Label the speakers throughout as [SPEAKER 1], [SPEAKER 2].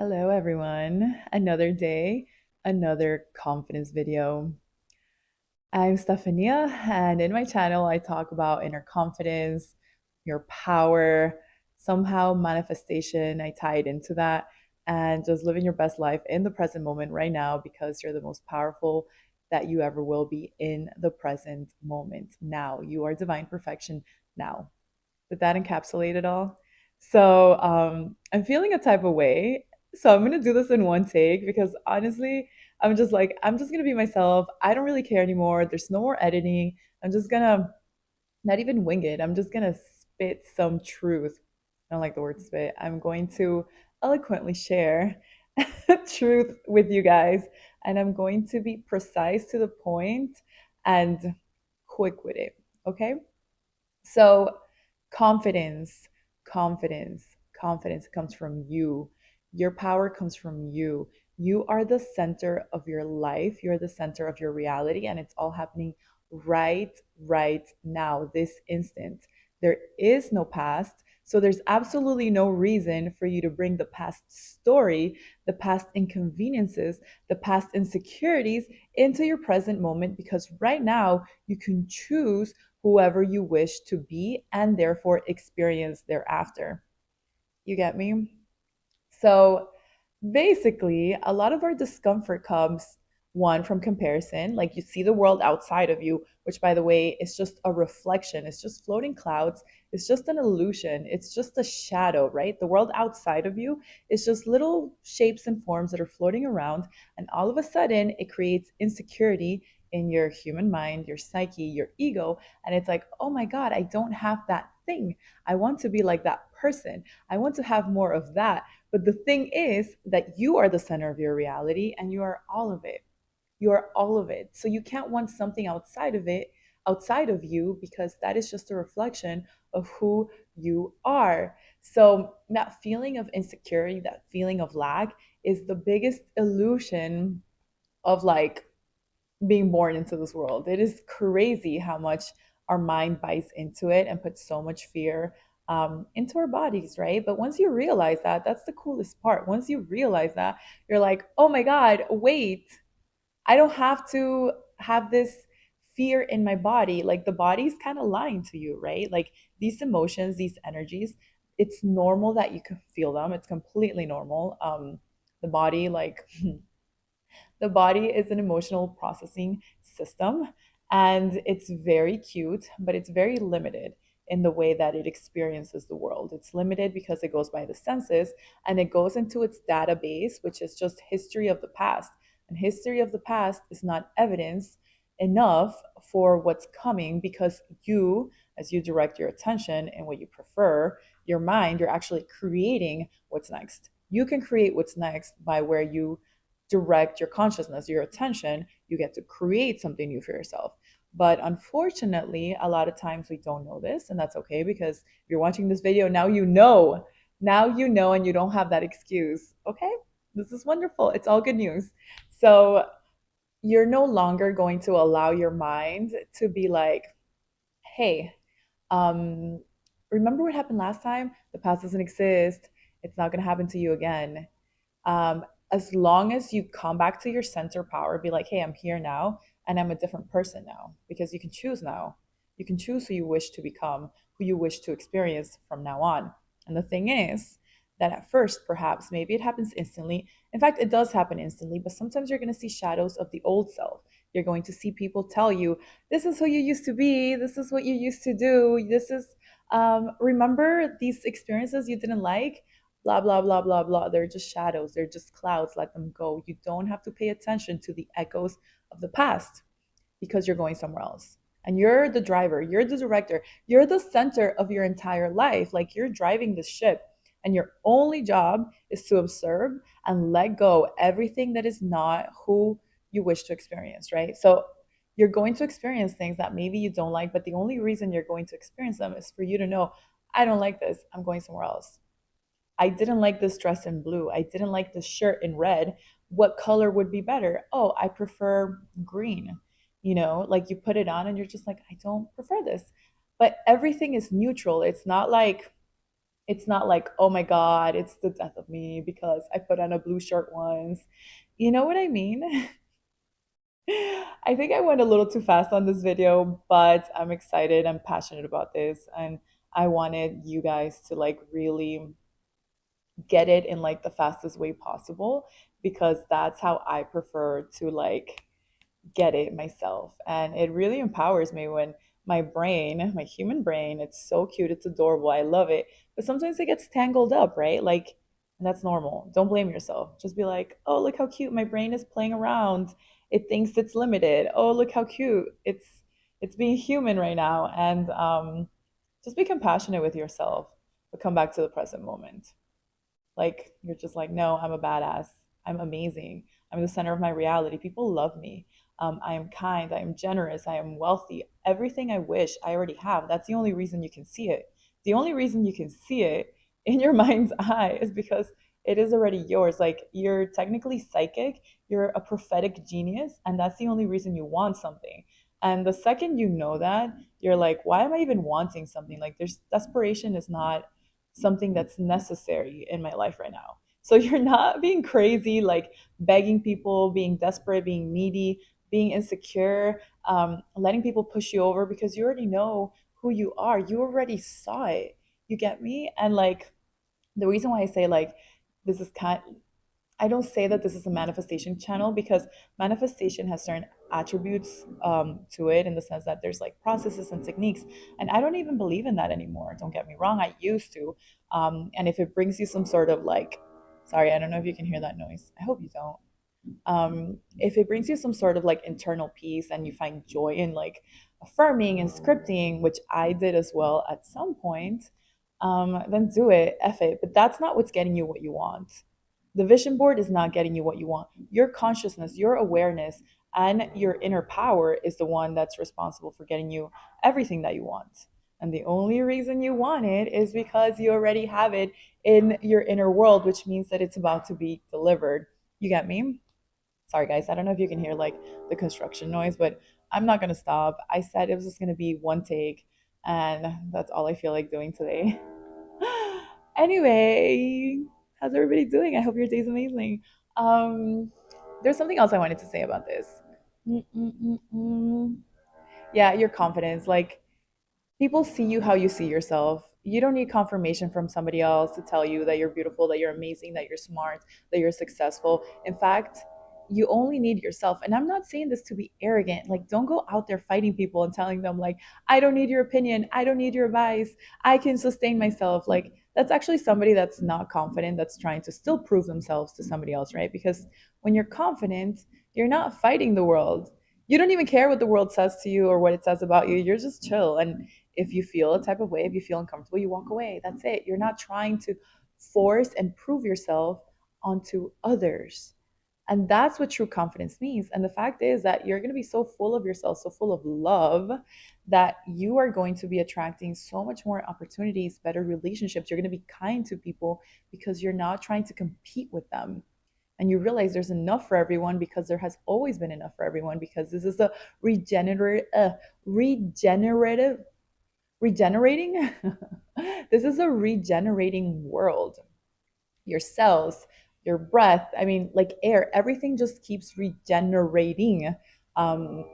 [SPEAKER 1] Hello, everyone. Another day, another confidence video. I'm Stefania, and in my channel, I talk about inner confidence, your power, somehow manifestation. I tie it into that, and just living your best life in the present moment right now because you're the most powerful that you ever will be in the present moment. Now, you are divine perfection now. Did that encapsulate it all? I'm feeling a type of way. So I'm gonna do this in one take because honestly, I'm just gonna be myself. I don't really care anymore. There's no more editing. I'm just gonna not even wing it. I'm just gonna spit some truth. I don't like the word spit. I'm going to eloquently share truth with you guys, and I'm going to be precise to the point and quick with it. Okay? So, confidence, confidence, confidence comes from you. Your power comes from you. You are the center of your life. You're the center of your reality, and it's all happening right now, this instant. There is no past. So there's absolutely no reason for you to bring the past story, the past inconveniences, the past insecurities into your present moment because right now you can choose whoever you wish to be and therefore experience thereafter. You get me? So basically, a lot of our discomfort comes one from comparison. Like you see the world outside of you, which by the way is just a reflection, it's just floating clouds, it's just an illusion, it's just a shadow, right? The world outside of you is just little shapes and forms that are floating around, and all of a sudden it creates insecurity in your human mind, your psyche, your ego, and it's like, oh my God, I don't have that thing. I want to be like that person. I want to have more of that. But the thing is that you are the center of your reality and you are all of it. You are all of it. So you can't want something outside of it, outside of you, because that is just a reflection of who you are. So that feeling of insecurity, that feeling of lack is the biggest illusion of like being born into this world. It is crazy how much our mind buys into it and puts so much fear into our bodies, right? But once you realize that, that's the coolest part. Once you realize that, you're like, oh my God, wait, I don't have to have this fear in my body. Like the body's kind of lying to you, right? Like these emotions, these energies, it's normal that you can feel them. It's completely normal. The body, like, the body is an emotional processing system and it's very cute, but it's very limited in the way that it experiences the world. It's limited because it goes by the senses and it goes into its database, which is just history of the past. And history of the past is not evidence enough for what's coming because you, as you direct your attention and what you prefer, your mind, you're actually creating what's next. You can create what's next by where you direct your consciousness, your attention, you get to create something new for yourself. But unfortunately, a lot of times we don't know this, and that's okay because if you're watching this video, now you know. Now you know, and you don't have that excuse. Okay? This is wonderful. It's all good news. So you're no longer going to allow your mind to be like, hey, um, remember what happened last time? The past doesn't exist. It's not going to happen to you again. As long as you come back to your center power, be like, hey, I'm here now and I'm a different person now because you can choose now. You can choose who you wish to become, who you wish to experience from now on. And the thing is that at first, perhaps, maybe it happens instantly. In fact, it does happen instantly, but sometimes you're going to see shadows of the old self. You're going to see people tell you, this is who you used to be, this is what you used to do, this is, remember these experiences you didn't like? Blah blah blah blah blah. They're just shadows, they're just clouds. Let them go. You don't have to pay attention to the echoes of the past because you're going somewhere else, and you're the driver, you're the director, you're the center of your entire life. Like you're driving the ship, and your only job is to observe and let go everything that is not who you wish to experience, right? So you're going to experience things that maybe you don't like, but the only reason you're going to experience them is for you to know, I don't like this, I'm going somewhere else. I didn't like this dress in blue. I didn't like this shirt in red. What color would be better? Oh, I prefer green. You know, like you put it on and you're just like, I don't prefer this. But everything is neutral. It's not like, oh my God, it's the death of me because I put on a blue shirt once. You know what I mean? I think I went a little too fast on this video, but I'm excited. I'm passionate about this, and I wanted you guys to like really get it in like the fastest way possible because that's how I prefer to like get it myself. And it really empowers me when my brain, my human brain, it's so cute, it's adorable, I love it. But sometimes it gets tangled up, right? Like, and that's normal. Don't blame yourself. Just be like, oh, look how cute. My brain is playing around. It thinks it's limited. Oh, look how cute. It's being human right now. And just be compassionate with yourself, but come back to the present moment. Like you're just like, no, I'm a badass. I'm amazing. I'm the center of my reality. People love me. I am kind. I am generous. I am wealthy. Everything I wish I already have. That's the only reason you can see it. The only reason you can see it in your mind's eye is because it is already yours. Like you're technically psychic, you're a prophetic genius, and that's the only reason you want something. And the second you know that, you're like, why am I even wanting something? Like there's desperation is not something that's necessary in my life right now. So you're not being crazy, like begging people, being desperate, being needy, being insecure, letting people push you over because you already know who you are. You already saw it. You get me? And like the reason why I say like this is kind I don't say that this is a manifestation channel because manifestation has certain attributes to it in the sense that there's like processes and techniques. And I don't even believe in that anymore. Don't get me wrong, I used to. And if it brings you some sort of like, sorry, I don't know if you can hear that noise. I hope you don't. If it brings you some sort of like internal peace and you find joy in like affirming and scripting, which I did as well at some point, then do it, F it. But that's not what's getting you what you want. The vision board is not getting you what you want. Your consciousness, your awareness, and your inner power is the one that's responsible for getting you everything that you want. And the only reason you want it is because you already have it in your inner world, which means that it's about to be delivered. You get me? Sorry, guys. I don't know if you can hear like the construction noise, but I'm not going to stop. I said it was just going to be one take, and that's all I feel like doing today. Anyway, how's everybody doing? I hope your day's amazing. Um, there's something else I wanted to say about this. Mm-mm-mm-mm. Yeah, your confidence. Like people see you how you see yourself. You don't need confirmation from somebody else to tell you that you're beautiful, that you're amazing, that you're smart, that you're successful. In fact, you only need yourself. And I'm not saying this to be arrogant. Like, don't go out there fighting people and telling them, like, I don't need your opinion. I don't need your advice. I can sustain myself. Like, that's actually somebody that's not confident, that's trying to still prove themselves to somebody else, right? Because when you're confident, you're not fighting the world. You don't even care what the world says to you or what it says about you. You're just chill. And if you feel a type of way, if you feel uncomfortable, you walk away. That's it. You're not trying to force and prove yourself onto others. And that's what true confidence means. And the fact is that you're going to be so full of yourself, so full of love, that you are going to be attracting so much more opportunities, better relationships. You're going to be kind to people because you're not trying to compete with them. And you realize there's enough for everyone because there has always been enough for everyone because this is a regenerative regenerating. This is a regenerating world. Your cells, your breath, I mean, like air, everything just keeps regenerating. Um,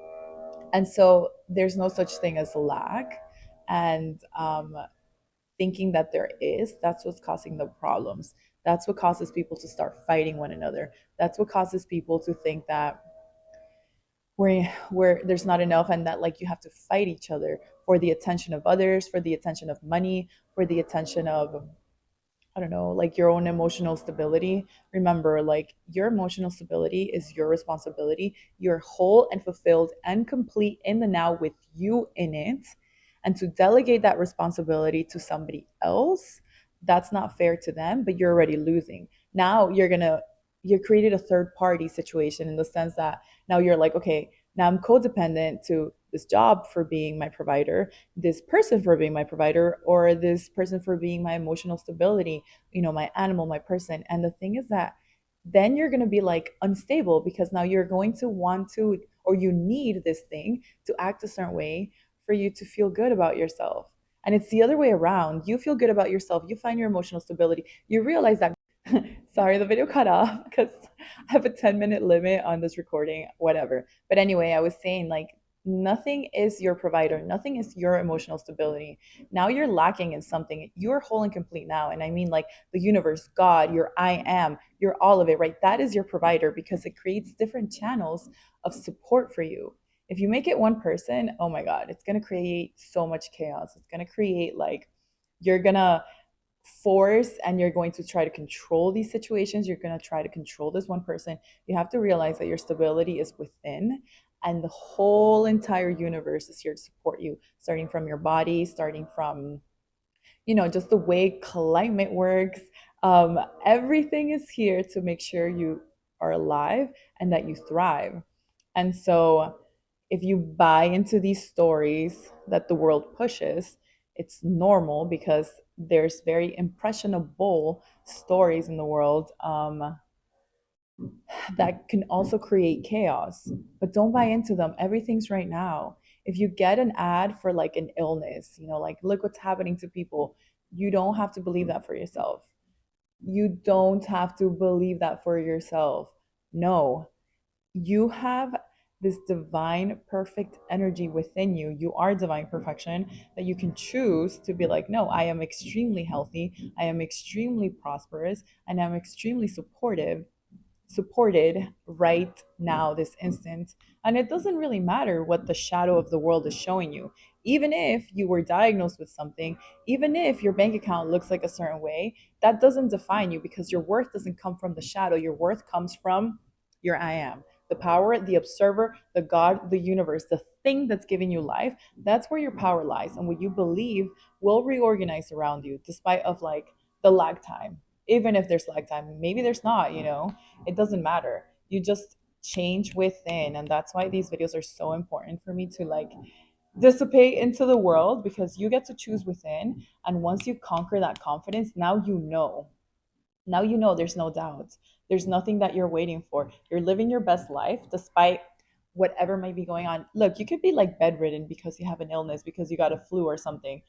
[SPEAKER 1] and so there's no such thing as lack. And thinking that there is, that's what's causing the problems. That's what causes people to start fighting one another. That's what causes people to think that where there's not enough and that like you have to fight each other for the attention of others, for the attention of money, for the attention of I don't know, like your own emotional stability. Remember, like your emotional stability is your responsibility. You're whole and fulfilled and complete in the now with you in it. And to delegate that responsibility to somebody else, that's not fair to them, but you're already losing. Now you created a third party situation in the sense that now you're like, okay, now I'm codependent to this job for being my provider, this person for being my provider, or this person for being my emotional stability, my animal, my person. And the thing is that then you're going to be like unstable because now you're going to want to, or you need this thing to act a certain way for you to feel good about yourself. And it's the other way around. You feel good about yourself, you find your emotional stability, you realize that sorry, the video cut off because I have a 10-minute limit on this recording, whatever. But anyway, I was saying like nothing is your provider, nothing is your emotional stability. Now you're lacking in something. You're whole and complete now. And I mean like the universe, God, your I am, you're all of it, right? That is your provider because it creates different channels of support for you. If you make it one person, oh my God, it's going to create so much chaos. It's going to create like, you're going to force and you're going to try to control these situations. You're going to try to control this one person. You have to realize that your stability is within, and the whole entire universe is here to support you, starting from your body, starting from, just the way climate works. Everything is here to make sure you are alive and that you thrive. And so, if you buy into these stories that the world pushes, it's normal because there's very impressionable stories in the world that can also create chaos. But don't buy into them. Everything's right now. If you get an ad for like an illness, like look what's happening to people, you don't have to believe that for yourself. You don't have to believe that for yourself. No, you have this divine perfect energy within you. You are divine perfection that you can choose to be like, no, I am extremely healthy, I am extremely prosperous, and I'm extremely supported right now, this instant. And it doesn't really matter what the shadow of the world is showing you. Even if you were diagnosed with something, even if your bank account looks like a certain way, that doesn't define you because your worth doesn't come from the shadow. Your worth comes from your I am. The power, the observer, the God, the universe, the thing that's giving you life, that's where your power lies. And what you believe will reorganize around you despite of like the lag time. Even if there's lag time, maybe there's not, it doesn't matter. You just change within. And that's why these videos are so important for me to like dissipate into the world, because you get to choose within. And once you conquer that confidence, now you know there's no doubt. There's nothing that you're waiting for. You're living your best life despite whatever might be going on. Look, you could be like bedridden because you have an illness, because you got a flu or something.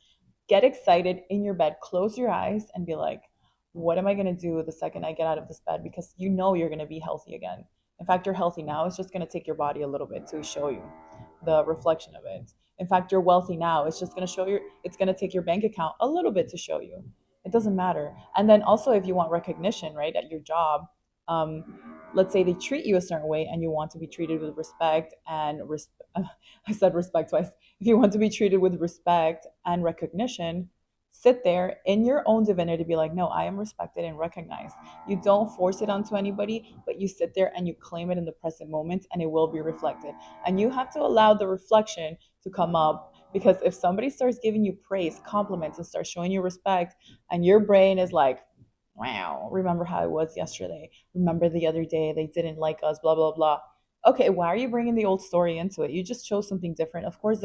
[SPEAKER 1] Get excited in your bed, close your eyes, and be like, what am I going to do the second I get out of this bed? Because you know you're going to be healthy again. In fact, you're healthy now. It's just going to take your body a little bit to show you the reflection of it. In fact, you're wealthy now. It's just going to show you, it's going to take your bank account a little bit to show you. It doesn't matter. And then also, if you want recognition, right, at your job, um, let's say they treat you a certain way and you want to be treated with respect and I said respect twice. If you want to be treated with respect and recognition, sit there in your own divinity, be like, no, I am respected and recognized. You don't force it onto anybody, but you sit there and you claim it in the present moment, and it will be reflected. And you have to allow the reflection to come up, because if somebody starts giving you praise, compliments, and starts showing you respect, and your brain is like, wow, remember how it was yesterday, remember the other day they didn't like us, blah blah blah. Okay, why are you bringing the old story into it? You just chose something different. Of course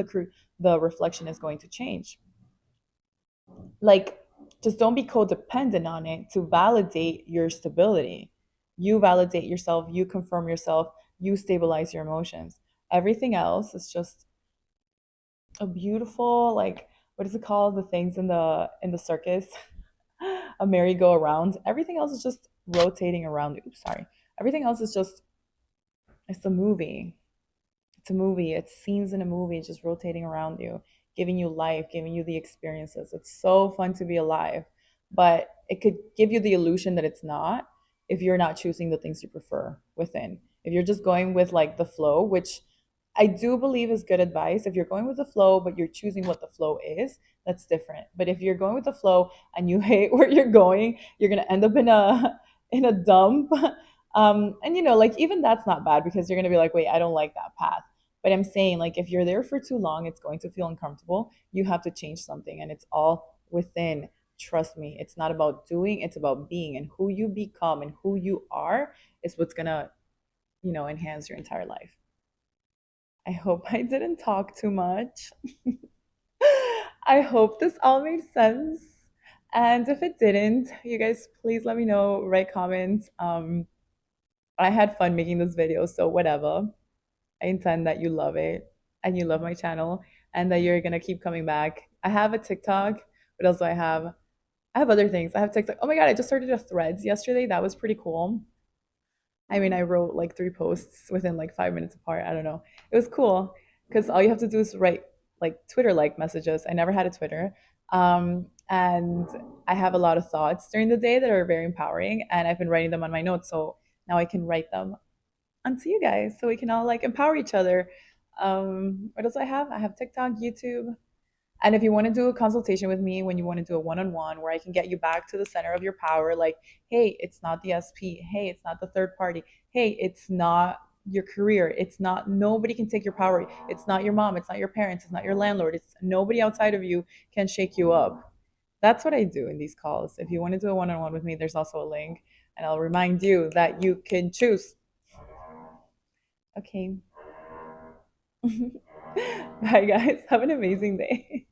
[SPEAKER 1] the reflection is going to change. Like, just don't be codependent on it to validate your stability. You validate yourself, you confirm yourself, you stabilize your emotions. Everything else is just a beautiful, like, what is it called, the things in the circus, a merry-go-around. Everything else is just rotating around you. Oops, sorry. Everything else is just, it's a movie. It's a movie. It's scenes in a movie just rotating around you, giving you life, giving you the experiences. It's so fun to be alive, but it could give you the illusion that it's not if you're not choosing the things you prefer within. If you're just going with like the flow, which I do believe is good advice. If you're going with the flow, but you're choosing what the flow is, that's different. But if you're going with the flow and you hate where you're going, you're gonna end up in a dump. And like even that's not bad, because you're gonna be like, wait, I don't like that path. But I'm saying, like, if you're there for too long, it's going to feel uncomfortable. You have to change something, and it's all within. Trust me, it's not about doing, it's about being. And who you become and who you are is what's gonna, enhance your entire life. I hope I didn't talk too much. I hope this all made sense. And if it didn't, you guys please let me know, write comments. I had fun making this video, so whatever. I intend that you love it and you love my channel, and that you're gonna keep coming back I have a TikTok. What else do I have? I have other things. I have TikTok. Oh my God, I just started a Threads yesterday. That was pretty cool. I mean, I wrote like three posts within like 5 minutes apart. I don't know. It was cool because all you have to do is write like Twitter like messages. I never had a Twitter. And I have a lot of thoughts during the day that are very empowering, and I've been writing them on my notes. So now I can write them onto you guys so we can all like empower each other. What else I have? I have TikTok, YouTube. And if you want to do a consultation with me, when you want to do a one on one where I can get you back to the center of your power, like, hey, it's not the SP. Hey, it's not the third party. Hey, it's not your career. It's not, nobody can take your power. It's not your mom. It's not your parents. It's not your landlord. It's nobody outside of you can shake you up. That's what I do in these calls. If you want to do a one on one with me, there's also a link. And I'll remind you that you can choose. Okay. Bye, guys. Have an amazing day.